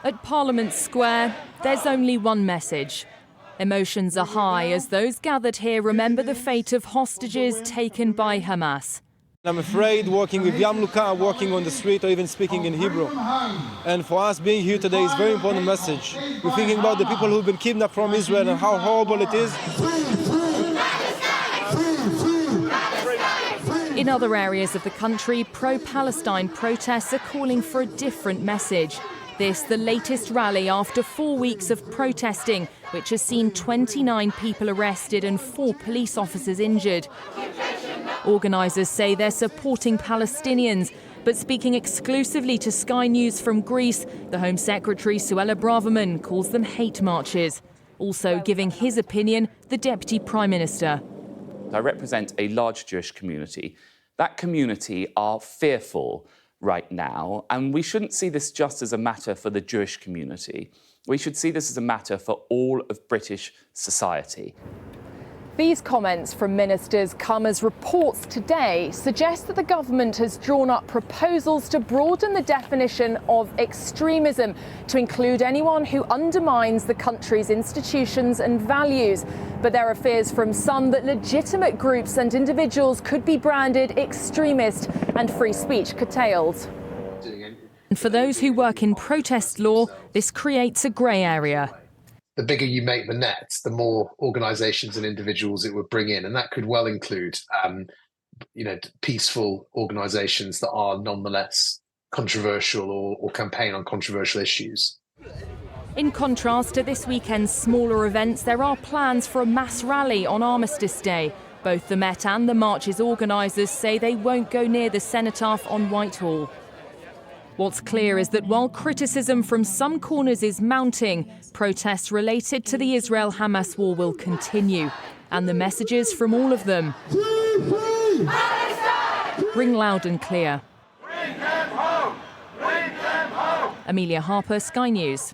At Parliament Square, there's only one message. Emotions are high as those gathered here remember the fate of hostages taken by Hamas. I'm afraid walking with Yamluka, walking on the street or even speaking in Hebrew. And for us being here today is a very important message. We're thinking about the people who've been kidnapped from Israel and how horrible it is. In other areas of the country, pro-Palestine protests are calling for a different message. This, the latest rally after 4 weeks of protesting, which has seen 29 people arrested and 4 police officers injured. Organisers say they're supporting Palestinians, but speaking exclusively to Sky News from Greece, the Home Secretary Suella Braverman calls them hate marches. Also giving his opinion, the Deputy Prime Minister. I represent a large Jewish community. That community are fearful right now, and we shouldn't see this just as a matter for the Jewish community. We should see this as a matter for all of British society. These comments from ministers come as reports today suggest that the government has drawn up proposals to broaden the definition of extremism to include anyone who undermines the country's institutions and values. But there are fears from some that legitimate groups and individuals could be branded extremist and free speech curtailed. And for those who work in protest law, this creates a grey area. The bigger you make the net, the more organisations and individuals it would bring in, and that could well include, peaceful organisations that are nonetheless controversial or campaign on controversial issues. In contrast to this weekend's smaller events, there are plans for a mass rally on Armistice Day. Both the Met and the march's organisers say they won't go near the cenotaph on Whitehall. What's clear is that while criticism from some corners is mounting, protests related to the Israel-Hamas war will continue. And the messages from all of them ring loud and clear. Bring them home! Bring them home! Amelia Harper, Sky News.